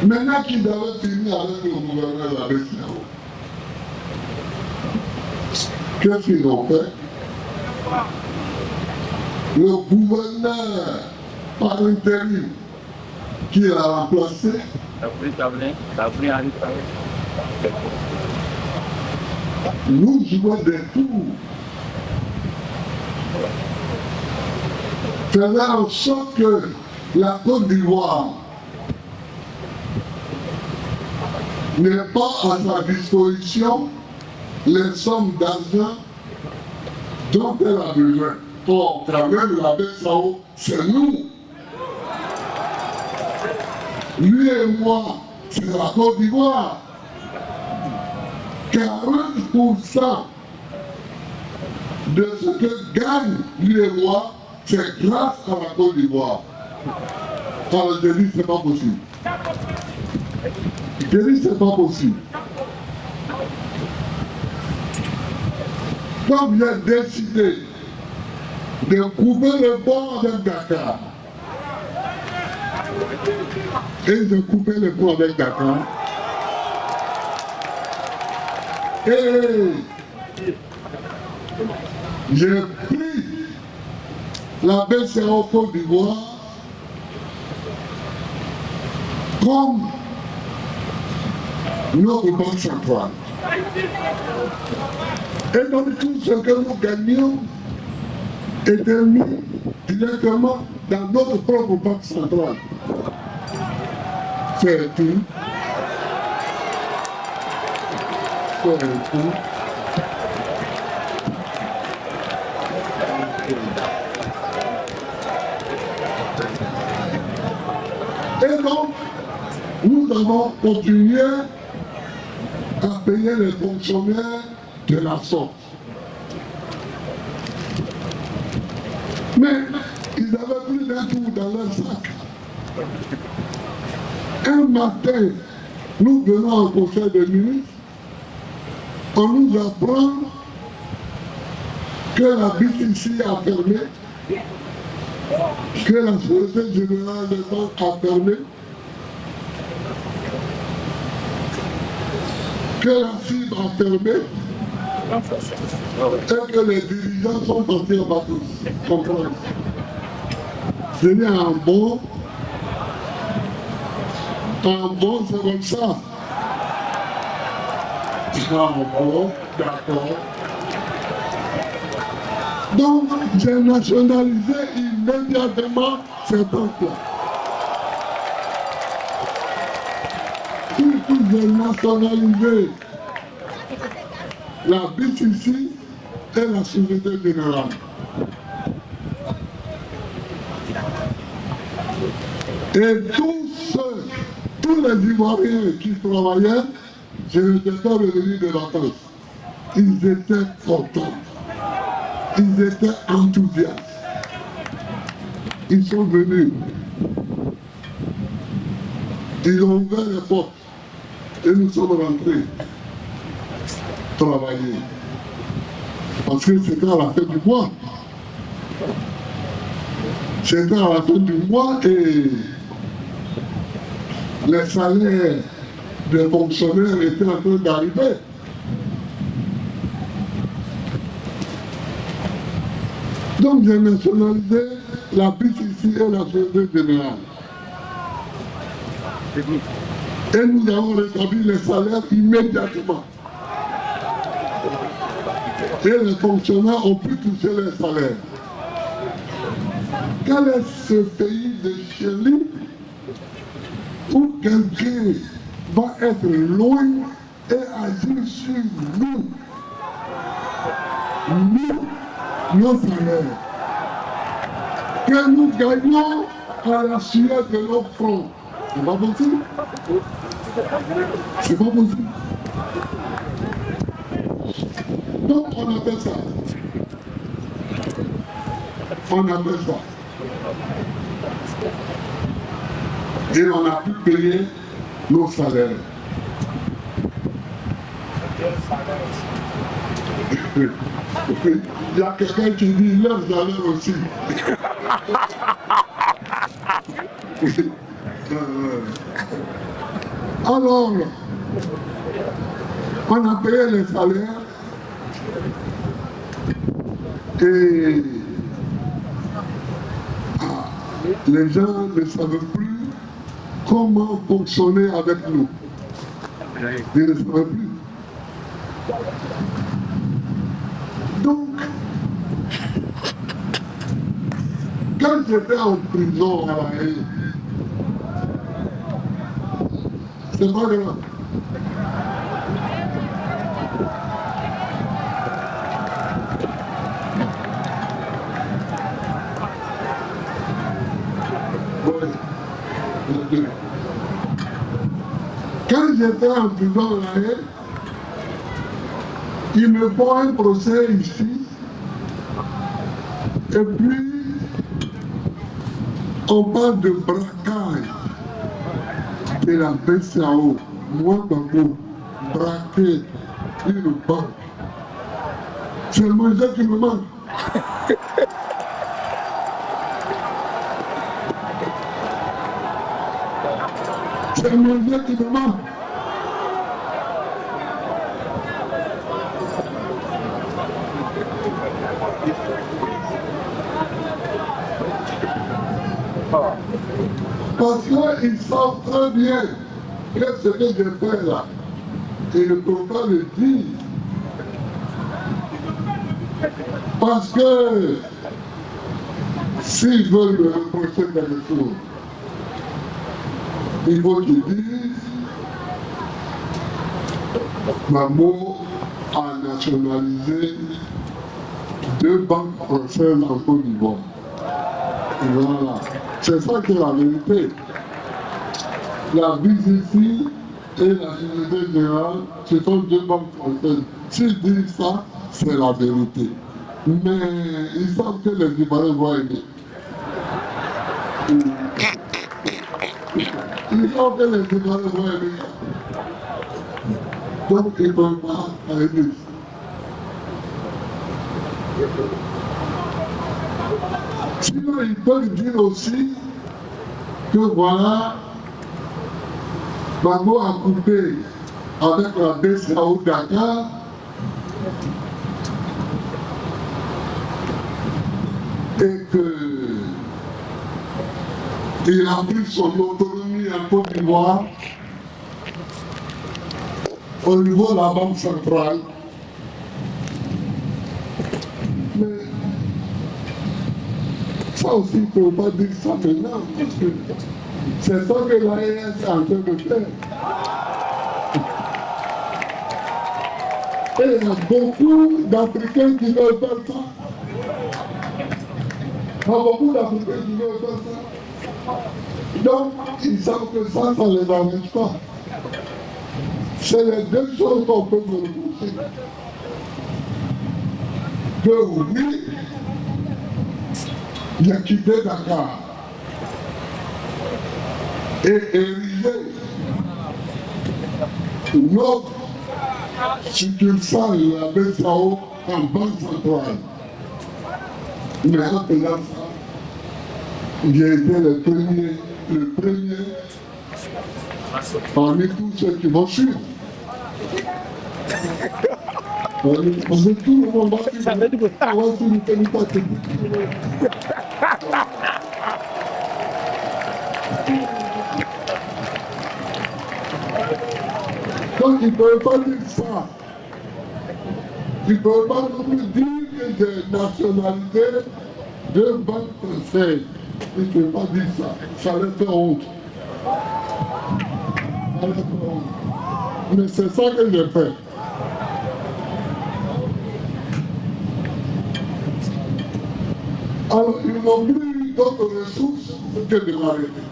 Maintenant qu'ils avaient fini avec le gouverneur de la BCEAO, qu'est-ce qu'ils ont fait? Le gouverneur par intérim qui l'a remplacé, nous jouons des tours, faisant en sorte que la Côte d'Ivoire n'ait pas à sa disposition les sommes d'argent dont elle a besoin. Or, quand même, la BCEAO, c'est nous. Lui et moi, c'est la Côte d'Ivoire. 40% de ce que gagne lui et moi, c'est grâce à la Côte d'Ivoire. Alors je dis, c'est pas possible. Je dis, c'est pas possible. Comme j'ai décidé de couper le pont avec Dakar, et de couper le pont avec Dakar, et j'ai pris la BCEAO Côte d'Ivoire comme notre banque centrale. Et donc tout ce que nous gagnions était mis directement dans notre propre banque centrale. C'est tout. C'est tout. Et donc, nous avons continué à payer les fonctionnaires de la sorte. Mais ils avaient pris d'un tour dans leur sac. Un matin, nous venons au conseil des ministres, on nous apprend que la BCC a fermé, que la Société Générale des Banques a fermé, que la cible a fermé, et que les dirigeants sont partis en bateau. Comprendre. Je dis en bon, c'est comme ça. En bon, d'accord. Donc, j'ai nationalisé immédiatement ces banques-là. Surtout, j'ai nationalisé la BCC et la Société Générale. Et tous les Ivoiriens qui travaillaient, je n'étais pas revenu de vacances. Ils étaient contents. Ils étaient enthousiastes. Ils sont venus. Ils ont ouvert les portes. Et nous sommes rentrés travailler. Parce que c'était à la fin du mois. C'était à la fin du mois et les salaires des fonctionnaires étaient en train d'arriver. Donc j'ai nationalisé la BCC et la Société Générale. Et nous avons rétabli les salaires immédiatement. Et les fonctionnaires ont pu toucher les salaires. Quel est ce pays de chérie où quelqu'un va être loin et agir sur nous? Nous, nos salaires. Que nous gagnons à la sueur de nos fronts. C'est pas possible. C'est pas possible. Donc on appelle ça. On appelle ça. Et on a pu payer nos salaires. Il y a quelqu'un qui dit leurs salaires aussi. Alors, on a payé les salaires et les gens ne savaient plus comment fonctionner avec nous. Ils ne savaient plus. Donc, quand j'étais en prison à La Haye, c'est pas grave. Quand j'étais en prison à La Haye, ils me font un procès ici, et puis on parle de braquage de la BCAO. Moi, Babo, braquer une banque. C'est le manger qui me manque. C'est le manger qui me manque. Parce qu'ils savent très bien que ce que j'ai fait là, ils ne peuvent pas le dire. Parce que s'ils veulent me reprocher quelque chose, il faut qu'ils disent Gbagbo a nationalisé 2 banques françaises en Côte d'Ivoire. Voilà. C'est ça qui est la vérité. La BCC et la Société Générale, ce sont 2 banques françaises. S'ils disent ça, c'est la vérité. Mais ils savent que les Ivoiriens vont aimer. Ils savent que les Ivoiriens vont aimer. Donc ils ne peuvent pas aimer. Sinon, ils peuvent dire aussi que voilà, Gbagbo a coupé avec la BCAO Dakar et qu'il a pris son autonomie en Côte d'Ivoire au niveau de la Banque centrale. Mais ça aussi, il ne faut pas dire ça maintenant, parce que c'est ça que l'AES est en train de faire. Et il y a beaucoup d'Africains qui veulent faire ça. Il y a beaucoup d'Africains qui veulent faire ça. Donc, ils savent que ça ne les arrange pas. C'est les 2 choses qu'on peut me repousser. Que oui, il a quitté Dakar et érigé notre succursale de la BCAO en Banque centrale. Mais en faisant ça, j'ai été le premier parmi tous ceux qui vont suivre. Parce que tout le monde va suivre. Donc ils ne peuvent pas dire ça. Ils ne peuvent pas non plus dire que j'ai nationalisé 2 banques françaises. Ils ne peuvent pas dire ça. Ça leur fait honte. Ça leur fait honte. Mais c'est ça que j'ai fait. Alors ils n'ont plus d'autres ressources que de m'arrêter.